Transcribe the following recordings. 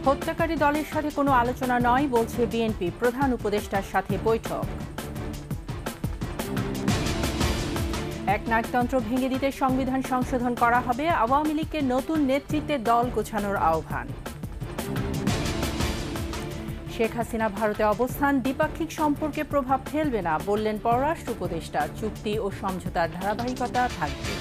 হত্যাকারী দলের সাথে কোনো আলোচনা নয় বলছে বিএনপি, প্রধান উপদেষ্টার সাথে বৈঠক। একনায়কতন্ত্র ভেঙে দিতে সংবিধান সংশোধন করা হবে, আওয়ামী লীগকে নতুন নেতৃত্বে দল গোছানোর আহ্বান। শেখ হাসিনা ভারতে অবস্থান দ্বিপাক্ষিক সম্পর্কে প্রভাব ফেলবে না বললেন পররাষ্ট্র উপদেষ্টা, চুক্তি ও সমঝোতার ধারাবাহিকতা থাকবে।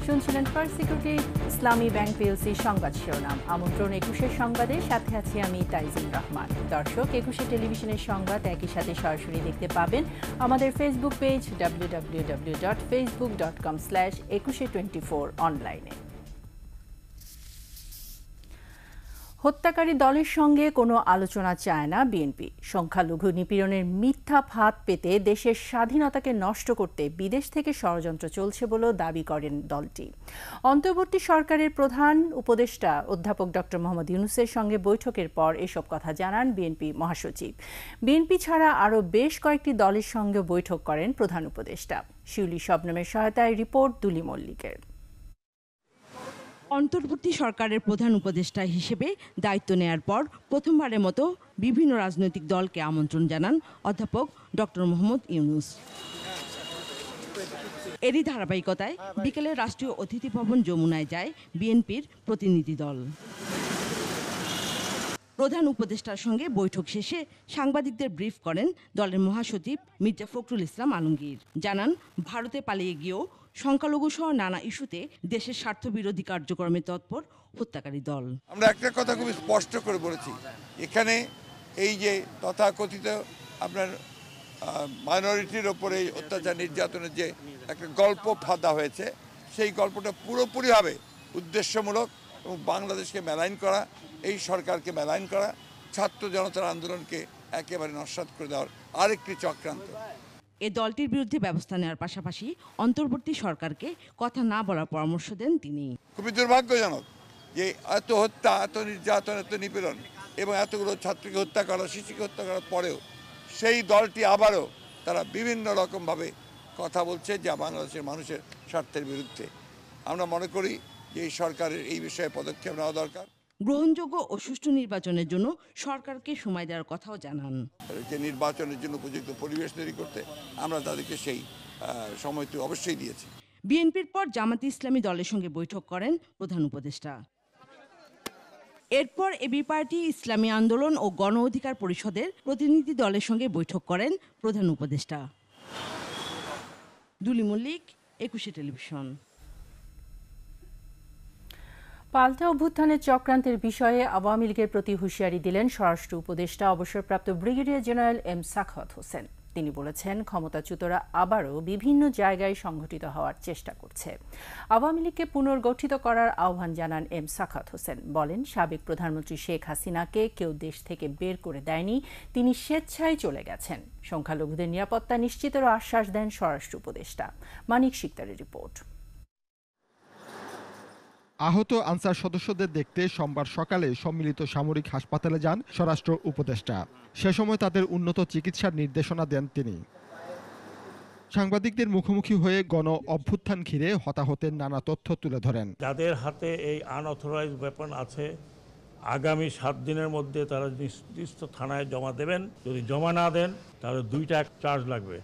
শুনছিলেন ফার্স্ট সিকিউরিটি ইসলামী ব্যাংক পিএলসি সংবাদ শিরোনাম। আমন্ত্রণ ২১ সংবাদে, সাথে আছি আমি তাইজিন রহমান। দর্শক, ২১ টেলিভিশনের সংবাদ একই সাথে সরাসরি দেখতে পাবেন আমাদের ফেসবুক পেজ www.facebook.com/2124 অনলাইনে। হত্যাকারী দলের সঙ্গে কোনো আলোচনা চায় না বিএনপি। সংখ্যালঘু নিপীড়নের মিথ্যা ফাঁদ পেতে দেশের স্বাধীনতাকে নষ্ট করতে বিদেশ থেকে ষড়যন্ত্র চলছে বলেও দাবি করেন দলটি। অন্তর্বর্তী সরকারের প্রধান উপদেষ্টা অধ্যাপক ডক্টর মোহাম্মদ ইউনূসের সঙ্গে বৈঠকের পর এসব কথা জানান বিএনপি মহাসচিব। বিএনপি ছাড়া আরও বেশ কয়েকটি দলের সঙ্গে বৈঠক করেন প্রধান উপদেষ্টা। শিউলি শবনমের সহায়তায় রিপোর্ট দুলি মল্লিকের। অন্তর্বর্তী সরকারের প্রধান উপদেষ্টা হিসেবে দায়িত্ব নেয়ার পর প্রথমবারের মতো বিভিন্ন রাজনৈতিক দলকে আমন্ত্রণ জানান অধ্যাপক ডক্টর মোহাম্মদ ইউনূস। এরই ধারাবাহিকতায় বিকেলে রাষ্ট্রীয় অতিথি ভবন যমুনায় যায় বিএনপির প্রতিনিধি দল। প্রধান উপদেষ্টার সঙ্গে বৈঠক শেষে সাংবাদিকদের ব্রিফ করেন দলের মহাসচিব মির্জা ফখরুল ইসলাম আলমগীর। জানান, ভারতে পালিয়ে গিয়েও সংখ্যালঘু সহ নানা ইস্যুতে দেশের স্বার্থবিরোধী কার্যক্রমে তৎপর হত্যাকারী দল। আমরা একটা কথা খুব স্পষ্ট করে বলেছি, এখানে এই যে তথাকথিত আপনার মাইনরিটির ওপরে অত্যাচার নির্যাতনের যে একটা গল্প ফাঁদা হয়েছে, সেই গল্পটা পুরোপুরিভাবে উদ্দেশ্যমূলক এবং বাংলাদেশকে মেলাইন করা, এই সরকারকে মেলাইন করা, ছাত্র জনতার আন্দোলনকে একেবারে নস্যাৎ করে দেওয়ার আরেকটি চক্রান্ত। এ দলটির বিরুদ্ধে ব্যবস্থা নেওয়ার পাশাপাশি অন্তর্বর্তী সরকারকে কথা না বলার পরামর্শ দেন তিনি। খুবই দুর্ভাগ্যজনক যে এত হত্যা, এত নির্যাতন, এত নিপীড়ন এবং এতগুলো ছাত্রকে হত্যা করা, শিশুকে হত্যা করার পরেও সেই দলটি আবারও তারা বিভিন্ন রকমভাবে কথা বলছে যা বাংলাদেশের মানুষের স্বার্থের বিরুদ্ধে। আমরা মনে করি যে এই সরকারের এই বিষয়ে পদক্ষেপ নেওয়া দরকার। গ্রহণযোগ্য ও সুষ্ঠু নির্বাচনের জন্য সরকারকে সময় দেওয়ার কথাও জানান। যে নির্বাচনের জন্য উপযুক্ত পরিবেশ তৈরি করতে আমরা তাদেরকে সেই সময় তো অবশ্যই দিয়েছি। বিএনপির পর জামাতে ইসলামী দলের সঙ্গে বৈঠক করেন প্রধান উপদেষ্টা। এরপর এবি পার্টি, ইসলামী আন্দোলন ও গণ অধিকার পরিষদের প্রতিনিধি দলের সঙ্গে বৈঠক করেন প্রধান উপদেষ্টা। দুলি মল্লিক, ২১ টেলিভিশন। পাল্টা অভ্যুত্থানের চক্রান্তের বিষয়ে আওয়ামী লীগের প্রতি হুঁশিয়ারি দিলেন স্বরাষ্ট্র উপদেষ্টা অবসরপ্রাপ্ত brigadier general M Sakhawat Hossain. তিনি বলেছেন, ক্ষমতাচ্যুতরা আবারও বিভিন্ন জায়গায় সংঘটিত হওয়ার চেষ্টা করছে। আওয়ামী লীগকে পুনর্গঠিত করার আহ্বান জানান এম সাখাওয়াত হোসেন। বলেন, সাবেক প্রধানমন্ত্রী শেখ হাসিনাকে কেউ দেশ থেকে বের করে দেয়নি, তিনি স্বেচ্ছায় চলে গেছেন। সংখ্যালঘুদের নিরাপত্তা নিশ্চিতেরও আশ্বাস দেন স্বরাষ্ট্র উপদেষ্টা। মানিক শিকদারের রিপোর্ট। আহত আনসার সদস্যদের দেখতে সোমবার সকালে সম্মিলিত সামরিক হাসপাতালে যান স্বরাষ্ট্র উপদেষ্টা। সে সময় তাদের উন্নত চিকিৎসার নির্দেশনা দেন তিনি। সাংবাদিকদের মুখোমুখি হয়ে গণ অভ্যুত্থান ঘিরে হতাহতের নানা তথ্য তুলে ধরেন। যাদের হাতে এই আনঅথরাইজড ওয়েপন আছে, আগামী 7 দিনের মধ্যে তারা নির্দিষ্ট থানায় জমা দেবেন। যদি জমা না দেন তাহলে 2টা চার্জ লাগবে।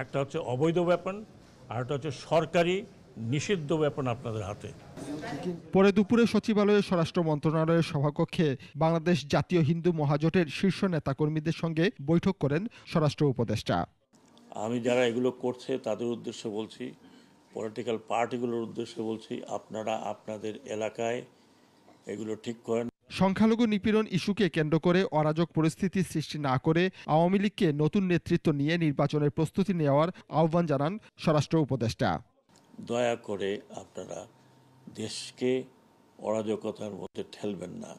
একটা হচ্ছে অবৈধ ওয়েপন, আর একটা হচ্ছে সরকারি নিষিদ্ধ ওয়েপন আপনাদের হাতে। পরে দুপুরে সচিবালয়ে স্বরাষ্ট্র মন্ত্রণালয়ের সভাকক্ষে বাংলাদেশ জাতীয় হিন্দু মহাজোটের শীর্ষ নেতাকর্মীদের সঙ্গে বৈঠক করেন স্বরাষ্ট্র উপদেষ্টা। আমি যারা এগুলো করছে তাদের উদ্দেশ্যে বলছি, পলিটিক্যাল পার্টিগুলোর উদ্দেশ্যে বলছি, আপনারা আপনাদের এলাকায় এগুলো ঠিক করেন। সংখ্যালঘু নিপীড়ন ইস্যুকে কেন্দ্র করে অরাজক পরিস্থিতি সৃষ্টি না করে আওয়ামী লীগকে নতুন নেতৃত্ব নিয়ে নির্বাচনের প্রস্তুতি নেওয়ার আহ্বান জানান স্বরাষ্ট্র উপদেষ্টা। দয়া করে আপনারা দেশকে অরাজকতার মধ্যে ঠেলবেন না,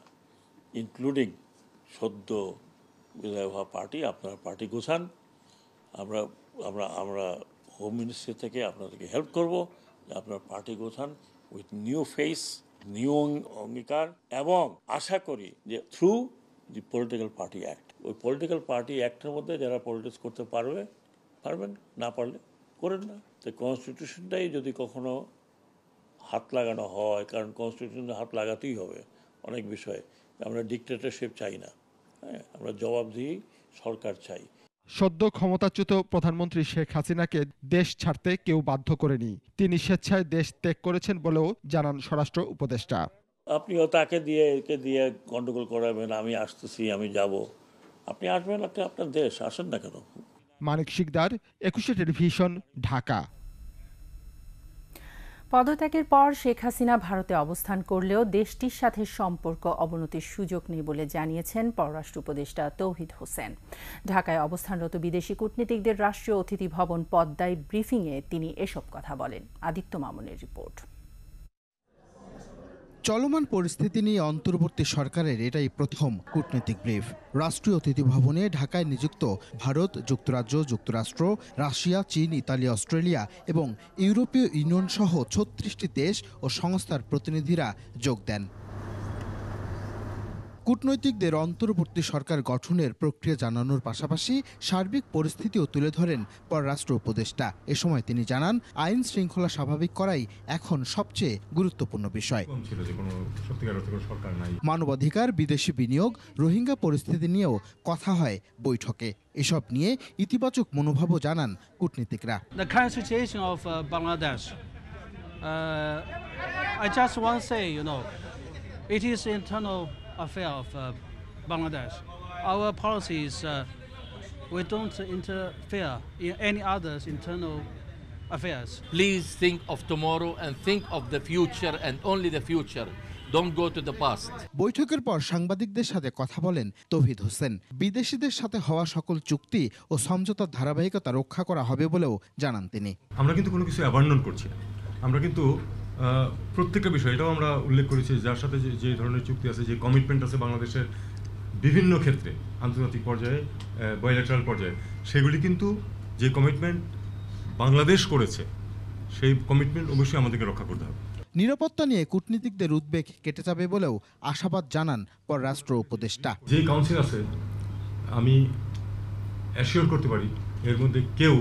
ইনক্লুডিং সদ্য বিদায় হওয়া পার্টি। আপনারা পার্টি গোছান, আমরা আমরা আমরা হোম মিনিস্ট্রি থেকে আপনাদেরকে হেল্প করব যে আপনারা পার্টি গোছান উইথ নিউ ফেস, নিউ অঙ্গীকার, এবং আশা করি যে through the political party act. ওই পলিটিক্যাল পার্টি অ্যাক্টের মধ্যে যারা পলিটিক্স করতে পারবেন, না পারলে করেন না। তো কনস্টিটিউশনটাই যদি কখনো হাত লাগানো হয়, কারণ কনস্টিটিউশনে হাত লাগাতেই হবে অনেক বিষয়ে। আমরা ডিক্টেটরশিপ চাই না, হ্যাঁ, আমরা জবাবদিহি সরকার চাই। সদ্য ক্ষমতাচ্যুত প্রধানমন্ত্রী শেখ হাসিনাকে দেশ ছাড়তে কেউ বাধ্য করেনি। তিনি স্বেচ্ছায় দেশ ত্যাগ করেছেন বলেও জানান স্বরাষ্ট্র উপদেষ্টা। আপনিও তাকে দিয়ে একে দিয়ে গন্ডগোল করাবেন, আমি আসতেছি, আমি যাব। আপনি আসবেন, আপনার দেশ, আসেন না কেন? মানিক শিকদার, 21 টেলিভিশন, ঢাকা। পদত্যাগের পর শেখ হাসিনা ভারতে অবস্থান করলেও দেশটির সাথে সম্পর্ক অবনতির সুযোগ নেই বলে জানিয়েছেন পররাষ্ট্র উপদেষ্টা তৌহিদ হোসেন। ঢাকায় অবস্থানরত বিদেশি কূটনীতিকদের রাষ্ট্রীয় অতিথি ভবন পদ্মায় ব্রিফিংয়ে তিনি এসব কথা বলেন। আদিত্য মামুনের রিপোর্ট। চলমান পরিস্থিতি নিয়ে অন্তর্বর্তী সরকারের এটাই প্রথম কূটনৈতিক ব্রিফ। রাষ্ট্রীয় অতিথি ভবনে ঢাকায় নিযুক্ত ভারত, যুক্তরাজ্য, যুক্তরাষ্ট্র, রাশিয়া, চীন, ইতালি, অস্ট্রেলিয়া এবং ইউরোপীয় ইউনিয়ন সহ 36টি দেশ ও সংস্থার প্রতিনিধিরা যোগ দেন। কূটনৈতিকদের অন্তর্বর্তী সরকার গঠনের প্রক্রিয়া জানানোর পাশাপাশি সার্বিক পরিস্থিতিও তুলে ধরেন পররাষ্ট্র উপদেষ্টা। এ সময় তিনি জানান, আইন শৃঙ্খলা স্বাভাবিক করাই এখন সবচেয়ে গুরুত্বপূর্ণ বিষয়। মানবাধিকার, বিদেশি বিনিয়োগ, রোহিঙ্গা পরিস্থিতি নিয়েও কথা হয় বৈঠকে। এসব নিয়ে ইতিবাচক মনোভাবও জানান কূটনীতিকরা। The current situation of Bangladesh, I just want to say, it is internal affair of Bangladesh. Our policy is we don't interfere in any others' internal affairs. Please think of tomorrow and think of the future and only the future. Don't go to the past. বৈঠকের পর সাংবাদিকদের সাথে কথা বলেন তৌহিদ হোসেন। বিদেশিদের সাথে হওয়া সকল চুক্তি ও সমঝোতার ধারাবাহিকতা রক্ষা করা হবে বলেও জানান তিনি। আমরা কিন্তু কোনো কিছু অ্যাবান্ডন করছি না। আমরা কিন্তু প্রত্যেকটা বিষয়, এটাও আমরা উল্লেখ করেছি, যার সাথে যে ধরনের চুক্তি আছে, যে কমিটমেন্ট আছে বাংলাদেশের বিভিন্ন ক্ষেত্রে, আন্তর্জাতিক পর্যায়ে, বাইলেটারাল পর্যায়ে, সেগুলি কিন্তু যে কমিটমেন্ট বাংলাদেশ করেছে, সেই কমিটমেন্ট অবশ্যই আমাদেরকে রক্ষা করতে হবে। নিরাপত্তা নিয়ে কূটনীতিকদের উদ্বেগ কেটে যাবে বলেও আশাবাদ জানান পররাষ্ট্র উপদেষ্টা। যে কাউন্সিল আছে, আমি অ্যাসিওর করতে পারি এর মধ্যে কেউ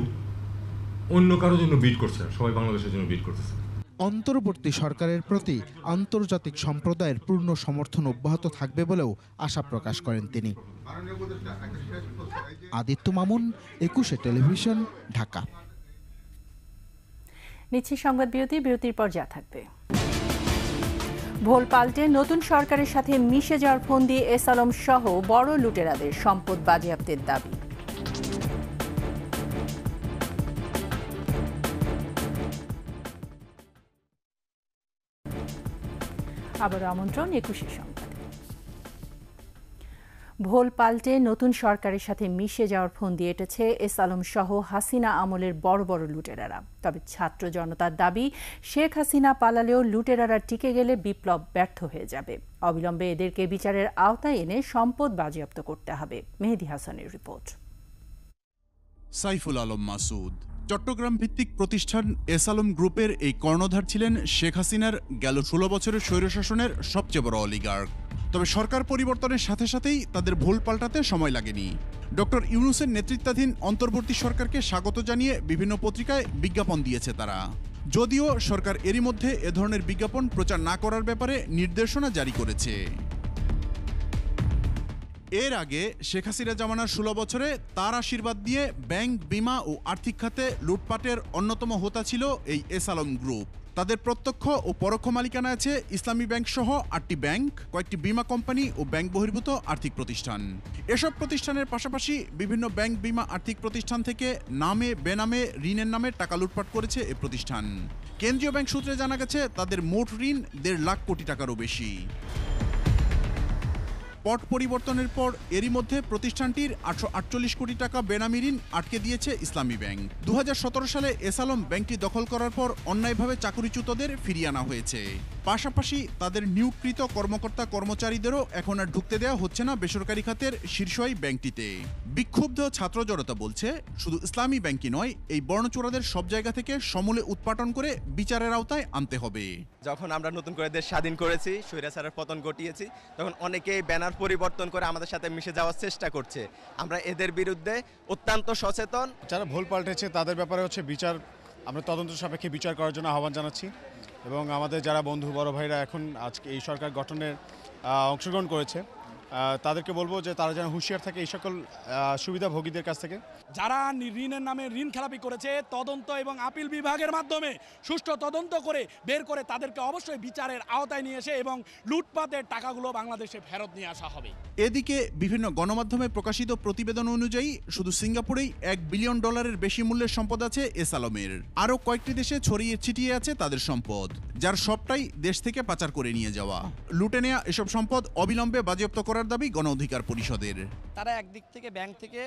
অন্য কারোর জন্য বিট করছে না, সবাই বাংলাদেশের জন্য বিট করতেছে। অন্তর্বর্তী সরকারের প্রতি আন্তর্জাতিক সম্প্রদায়ের পূর্ণ সমর্থন অব্যাহত থাকবে বলেও আশা প্রকাশ করেন তিনি। আদিত্য মামুন, 21 টেলিভিশন, ঢাকা। নিচ্ছি সংবাদ বিরতির পর যা থাকবে। ভোল পাল্টে নতুন সরকারের সাথে মিশে যাওয়ার ফন্দি এস আলম সহ বড় লুটেরাদের সম্পদ বাজেয়াপ্তের দাবি। আবার আমন্ত্রণ 21 সংবাদে। ভোল পাল্টে নতুন সরকারের সাথে মিশে যাওয়ার ফন্দি এঁটেছে এস আলম সহ হাসিনা আমলের বড় বড় লুটেরারা। তবে ছাত্র জনতার দাবি, শেখ হাসিনা পালালেও লুটেরারা টিকে গেলে বিপ্লব ব্যর্থ হয়ে যাবে। অবিলম্বে এদেরকে বিচারের আওতায় এনে সম্পদ বাজেয়াপ্ত করতে হবে। মেহেদী হাসানের রিপোর্ট। সাইফুল আলম মাসুদ চট্টগ্রাম ভিত্তিক প্রতিষ্ঠান এস আলম গ্রুপের এই কর্ণধার ছিলেন শেখ হাসিনার গেল 16 বছরের স্বৈরশাসনের সবচেয়ে বড় অলিগার্ক। তবে সরকার পরিবর্তনের সাথে সাথেই তাদের ভুল পাল্টাতে সময় লাগেনি। ডক্টর ইউনূসের নেতৃত্বাধীন অন্তর্বর্তী সরকারকে স্বাগত জানিয়ে বিভিন্ন পত্রিকায় বিজ্ঞাপন দিয়েছে তারা। যদিও সরকার এরই মধ্যে এ ধরনের বিজ্ঞাপন প্রচার না করার ব্যাপারে নির্দেশনা জারি করেছে। এর আগে শেখ হাসিনা জামানার 16 বছরে তার আশীর্বাদ দিয়ে ব্যাংক, বিমা ও আর্থিক খাতে লুটপাটের অন্যতম হোতা ছিল এই এস আলম গ্রুপ। তাদের প্রত্যক্ষ ও পরোক্ষ মালিকানা আছে ইসলামী ব্যাংক সহ 8টি ব্যাংক, কয়েকটি বিমা কোম্পানি ও ব্যাংক বহির্ভূত আর্থিক প্রতিষ্ঠান। এসব প্রতিষ্ঠানের পাশাপাশি বিভিন্ন ব্যাংক, বিমা, আর্থিক প্রতিষ্ঠান থেকে নামে বেনামে ঋণের নামে টাকা লুটপাট করেছে এ প্রতিষ্ঠান। কেন্দ্রীয় ব্যাংক সূত্রে জানা গেছে তাদের মোট ঋণ 1.5 লাখ কোটি টাকারও বেশি। পট পরিবর্তনের পর এরই মধ্যে প্রতিষ্ঠানটির 848 কোটি টাকা বেনামি ঋণ আটকে দিয়েছে ইসলামী ব্যাংক। 2017 সালে এস আলম ব্যাংকটি দখল করার পর অন্যায়ভাবে চাকুরিচ্যুতদের ফিরিয়ে আনা হয়েছে। পাশাপাশি তাদের নিয়োগকৃত কর্মকর্তা কর্মচারীদেরও এখন আর ঢুকতে দেওয়া হচ্ছে না বেসরকারি খাতের শীর্ষ এই ব্যাংকটিতে। বিক্ষুব্ধ ছাত্র জনতা বলছে, শুধু ইসলামী ব্যাংকই নয়, এই বর্ণচোরাদের সব জায়গা থেকে সমূলে উৎপাটন করে বিচারের আওতায় আনতে হবে। যখন আমরা নতুন করে দেশ স্বাধীন করেছি, স্বৈরাচারের পতন ঘটিয়েছি, তখন অনেকেই ব্যানার পরিবর্তন করে আমাদের সাথে মিশে যাওয়ার চেষ্টা করছে। আমরা এদের বিরুদ্ধে অত্যন্ত সচেতন। যারা ভুল পাল্টেছে তাদের ব্যাপারে হচ্ছে বিচার, আমরা তদন্ত সাপেক্ষে বিচার করার জন্য আহ্বান জানাচ্ছি এবং আমাদের যারা বন্ধু বড় ভাইরা এখন আজকে এই সরকার গঠনের অংশগ্রহণ করেছে তাদেরকে বলবো যে তারা যেন হুঁশিয়ার থাকে এই সকল সুবিধাভোগীদের কাছ থেকে। যারা ঋণের নামে ঋণ খেলাপি করেছে তদন্ত এবং আপিল বিভাগের মাধ্যমে সুষ্ঠু তদন্ত করে বের করে তাদেরকে অবশ্যই বিচারের আওতায় নিয়ে এসে এবং লুটপাটের টাকাগুলো বাংলাদেশে ফেরত নিয়ে আসা হবে। এদিকে বিভিন্ন গণমাধ্যমে প্রকাশিত প্রতিবেদন অনুযায়ী শুধু সিঙ্গাপুরেই $1 বিলিয়ন বেশি মূল্যের সম্পদ আছে এস আলমের। আরও কয়েকটি দেশে ছড়িয়ে ছিটিয়ে আছে তাদের সম্পদ, যার সবটাই দেশ থেকে পাচার করে নিয়ে যাওয়া। লুটে নেওয়া এসব সম্পদ অবিলম্বে বাজেয়াপ্ত করার দাবি গণ অধিকার পরিষদের। তারা একদিক থেকে ব্যাংক থেকে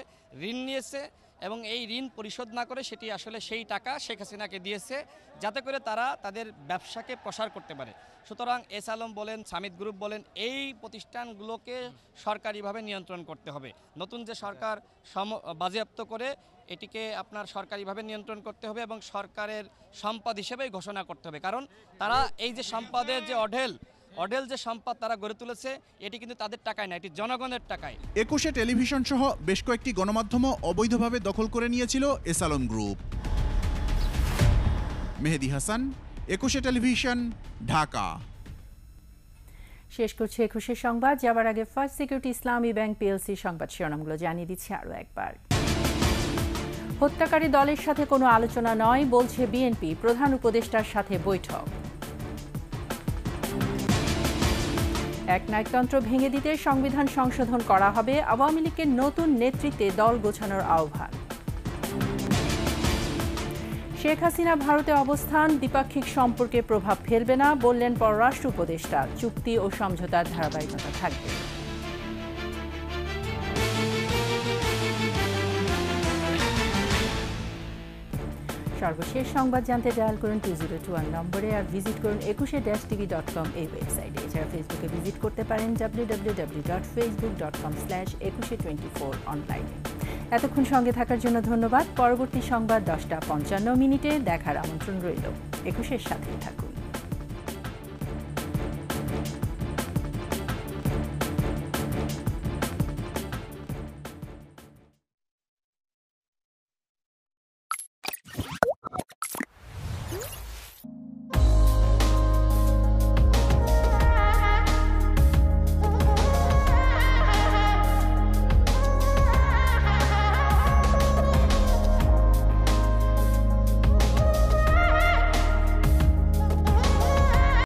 ঋণ নিয়েছে এবং এই ঋণ পরিশোধ না করে সেটি আসলে সেই টাকা শেখ হাসিনাকে দিয়েছে যাতে করে তারা তাদের ব্যবসাকে প্রসার করতে পারে। সুতরাং এস আলম বলেন, সামিট গ্রুপ বলেন, এই প্রতিষ্ঠানগুলোকে সরকারিভাবে নিয়ন্ত্রণ করতে হবে। নতুন যে সরকার বাজেয়াপ্ত করে এটিকে আপনার সরকারিভাবে নিয়ন্ত্রণ করতে হবে এবং সরকারের সম্পদ হিসেবেই ঘোষণা করতে হবে। কারণ তারা এই যে সম্পদের যে অঢেল যে সম্পদ তারা গড়ে তুলেছে এটি কিন্তু তাদের টাকায় না, এটি জনগণের টাকায়। 21 টেলিভিশন সহ বেশ কয়েকটি গণমাধ্যমও অবৈধভাবে দখল করে নিয়েছিল S Alam group. Mehedi Hasan, 21 television, Dhaka. শেষ করছে 21 সংবাদ। যাবার আগে ফার্স্ট সিকিউরিটি ইসলামী ব্যাংক পিএলসি সংবাদ শিরোনামগুলো জানিয়ে দিচ্ছি আরও একবার। হত্যাকারী দলের সাথে কোনো আলোচনা নয় বলছে বিএনপি, প্রধান উপদেষ্টার সাথে বৈঠক। একনায়কতন্ত্র ভেঙে দিতে সংবিধান সংশোধন করা হবে, আওয়ামী লীগের নতুন নেতৃত্বে দল গোছানোর আহ্বান। শেখ হাসিনা ভারতে অবস্থান দ্বিপাক্ষিক সম্পর্কে প্রভাব ফেলবে না বললেন পররাষ্ট্র উপদেষ্টা, চুক্তি ও সমঝোতার ধারাবাহিকতা থাকবে। সর্বশেষ সংবাদ জানতে ডায়াল করুন 2021 নম্বরে আর ভিজিট করুন 21-tv.com এই ওয়েবসাইটে। এছাড়া ফেসবুকে ভিজিট করতে পারেন www.facebook.com/2124 অনলাইনে। এতক্ষণ সঙ্গে থাকার জন্য ধন্যবাদ। পরবর্তী সংবাদ 10টা 55 মিনিটে দেখার আমন্ত্রণ রইল। 21-এর সাথেই থাকুন।